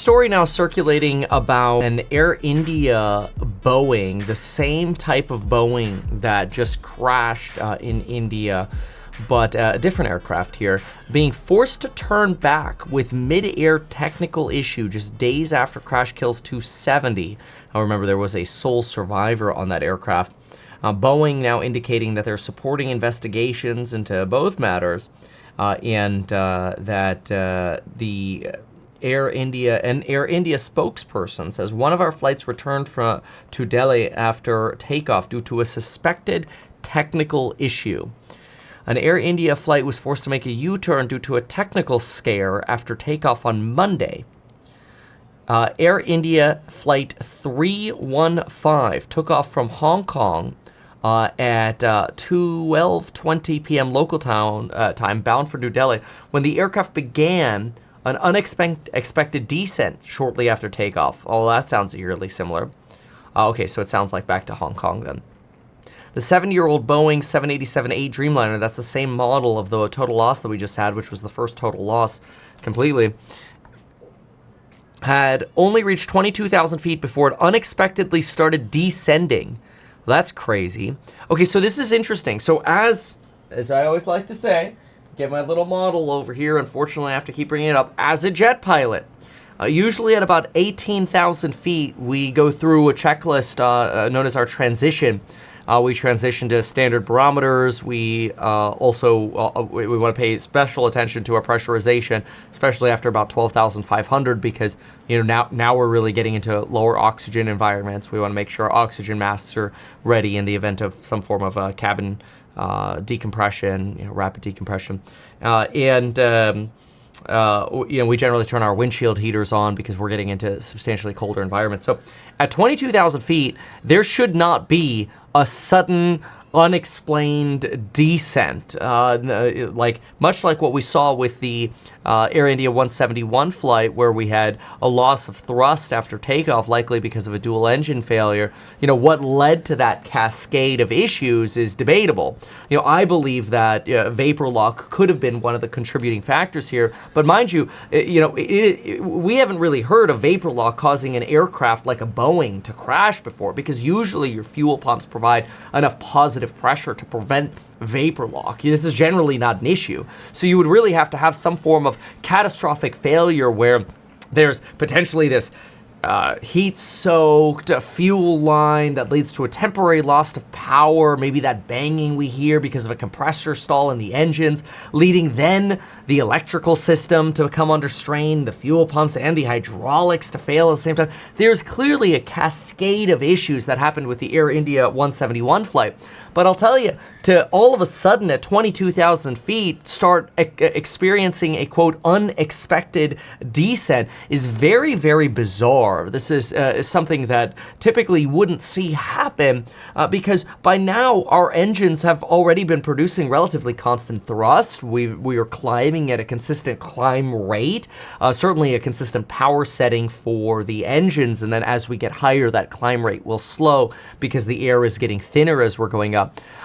Story now circulating about an Air India Boeing, the same type of Boeing that just crashed in India, but a different aircraft here, being forced to turn back with mid-air technical issue just days after crash kills 270. I remember there was a sole survivor on that aircraft. Boeing now indicating that they're supporting investigations into both matters, and that the Air India spokesperson says one of our flights returned to Delhi after takeoff due to a suspected technical issue. An Air India flight was forced to make a U-turn due to a technical scare after takeoff on Monday. Air India flight 315 took off from Hong Kong at 12:20 p.m. local time, bound for New Delhi, when the aircraft began an unexpected descent shortly after takeoff. Oh, that sounds eerily similar. Okay, so it sounds like back to Hong Kong then. The 7-year-old Boeing 787-8 Dreamliner, that's the same model of the total loss that we just had, which was the first total loss completely, had only reached 22,000 feet before it unexpectedly started descending. Well, that's crazy. Okay, so this is interesting. So as I always like to say, get my little model over here. Unfortunately, I have to keep bringing it up. As a jet pilot, usually at about 18,000 feet, we go through a checklist known as our transition. We transition to standard barometers. We also we want to pay special attention to our pressurization, especially after about 12,500, because now we're really getting into lower oxygen environments. We want to make sure our oxygen masks are ready in the event of some form of cabin decompression, rapid decompression, and we generally turn our windshield heaters on because we're getting into substantially colder environments. So at 22,000 feet, there should not be a sudden, unexplained descent, much like what we saw with the Air India 171 flight, where we had a loss of thrust after takeoff, likely because of a dual engine failure. What led to that cascade of issues is debatable. I believe that vapor lock could have been one of the contributing factors here, but mind you, we haven't really heard of vapor lock causing an aircraft like a Boeing to crash before, because usually your fuel pumps provide enough positive pressure to prevent vapor lock. This is generally not an issue. So you would really have to have some form of catastrophic failure where there's potentially this heat-soaked fuel line that leads to a temporary loss of power, maybe that banging we hear because of a compressor stall in the engines, leading then the electrical system to come under strain, the fuel pumps and the hydraulics to fail at the same time. There's clearly a cascade of issues that happened with the Air India 171 flight. But I'll tell you, to all of a sudden at 22,000 feet start experiencing a, quote, unexpected descent is very, very bizarre. This is something that typically you wouldn't see happen because by now our engines have already been producing relatively constant thrust. We are climbing at a consistent climb rate, certainly a consistent power setting for the engines, and then as we get higher, that climb rate will slow because the air is getting thinner as we're going up.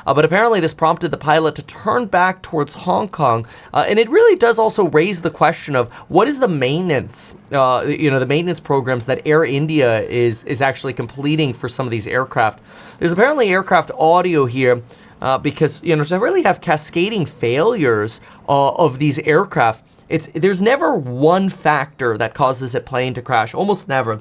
But apparently this prompted the pilot to turn back towards Hong Kong, and it really does also raise the question of what is the maintenance, the maintenance programs that Air India is actually completing for some of these aircraft. There's apparently aircraft audio here because to really have cascading failures of these aircraft, there's never one factor that causes a plane to crash, almost never.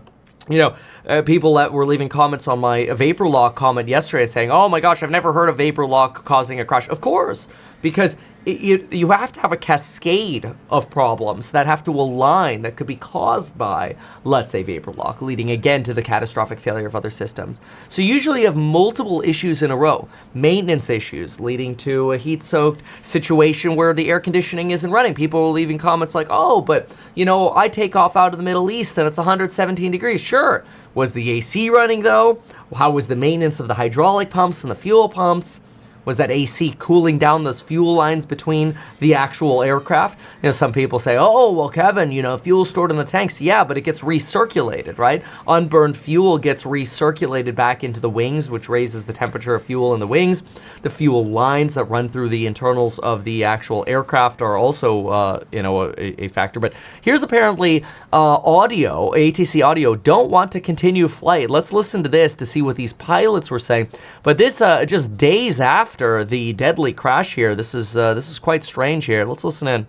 People that were leaving comments on my vapor lock comment yesterday saying, oh my gosh, I've never heard of vapor lock causing a crash. Of course, because you have to have a cascade of problems that have to align that could be caused by, let's say, vapor lock, leading again to the catastrophic failure of other systems. So usually you have multiple issues in a row. Maintenance issues leading to a heat-soaked situation where the air conditioning isn't running. People are leaving comments like, oh, but, I take off out of the Middle East and it's 117 degrees. Sure. Was the AC running, though? How was the maintenance of the hydraulic pumps and the fuel pumps? Was that AC cooling down those fuel lines between the actual aircraft? You know, some people say, oh, well, Kevin, you know, fuel stored in the tanks. Yeah, but it gets recirculated, right? Unburned fuel gets recirculated back into the wings, which raises the temperature of fuel in the wings. The fuel lines that run through the internals of the actual aircraft are also, you know, a factor. But here's apparently audio, ATC audio, don't want to continue flight. Let's listen to this to see what these pilots were saying. But this just days after the deadly crash here. This is quite strange here. Let's listen in.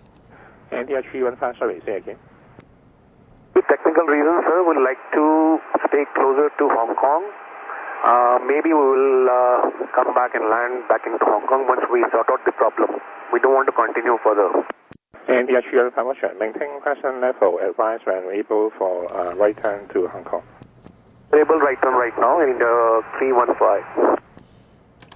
AI315, sorry, say again. With technical reasons, sir, we'd like to stay closer to Hong Kong. Maybe we will come back and land back into Hong Kong once we sort out the problem. We don't want to continue further. And AI315, maintain present level, advise when able for right turn to Hong Kong. Able right turn right now in the 315.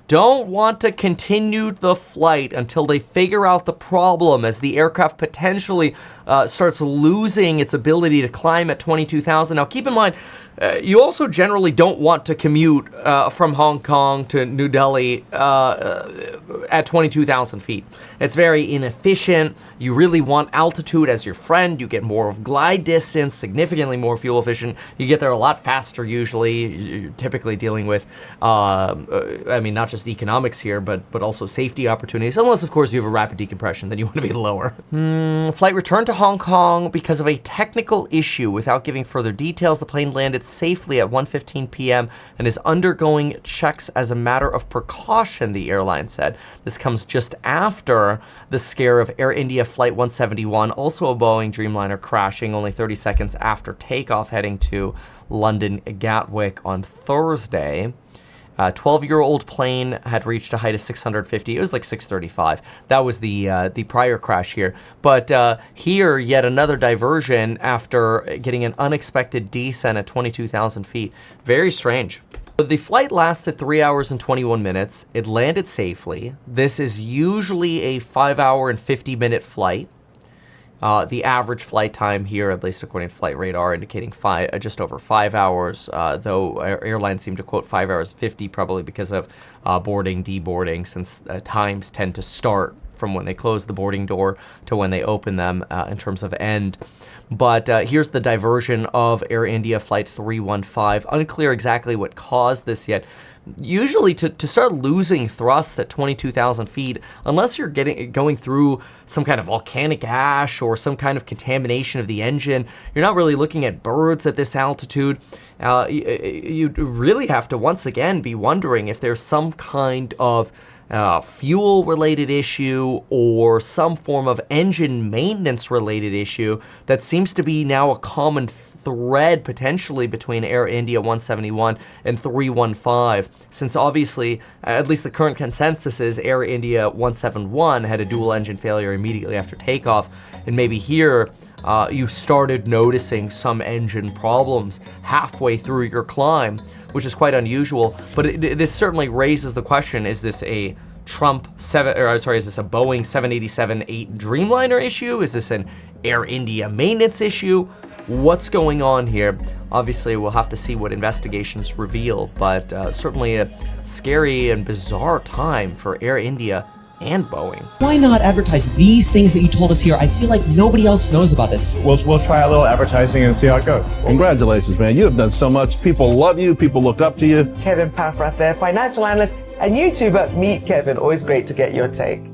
Don't want to continue the flight until they figure out the problem as the aircraft potentially starts losing its ability to climb at 22,000. Now, keep in mind, you also generally don't want to commute from Hong Kong to New Delhi at 22,000 feet. It's very inefficient. You really want altitude as your friend. You get more of glide distance, significantly more fuel efficient. You get there a lot faster usually. You're typically dealing with, I mean, not just economics here, but also safety opportunities. Unless, of course, you have a rapid decompression, then you want to be lower. Flight returned to Hong Kong because of a technical issue. Without giving further details, the plane landed safely at 1:15 p.m. and is undergoing checks as a matter of precaution, the airline said. This comes just after the scare of Air India Flight 171, also a Boeing Dreamliner, crashing only 30 seconds after takeoff heading to London Gatwick on Thursday. 12-year-old plane had reached a height of 650. It was like 635. That was the prior crash here. But here, yet another diversion after getting an unexpected descent at 22,000 feet. Very strange. The flight lasted 3 hours and 21 minutes. It landed safely. This is usually a 5-hour and 50-minute flight. The average flight time here, at least according to Flight Radar, indicating just over 5 hours, though airlines seem to quote 5 hours 50, probably because of boarding, deboarding, since times tend to start from when they close the boarding door to when they open them in terms of end. But here's the diversion of Air India Flight 315. Unclear exactly what caused this yet. Usually to start losing thrust at 22,000 feet, unless you're going through some kind of volcanic ash or some kind of contamination of the engine, you're not really looking at birds at this altitude. You really have to once again be wondering if there's some kind of fuel-related issue or some form of engine maintenance-related issue that seems to be now a common thread potentially between Air India 171 and 315, since obviously, at least the current consensus is Air India 171 had a dual engine failure immediately after takeoff, and maybe here you started noticing some engine problems halfway through your climb, which is quite unusual. But this certainly raises the question: is this a is this a Boeing 787-8 Dreamliner issue? Is this an Air India maintenance issue? What's going on here? Obviously, we'll have to see what investigations reveal, but certainly a scary and bizarre time for Air India and Boeing. Why not advertise these things that you told us here? I feel like nobody else knows about this. We'll try a little advertising and see how it goes. Congratulations, man. You have done so much. People love you. People look up to you. Kevin Paffrath there, financial analyst and YouTuber. Meet Kevin. Always great to get your take.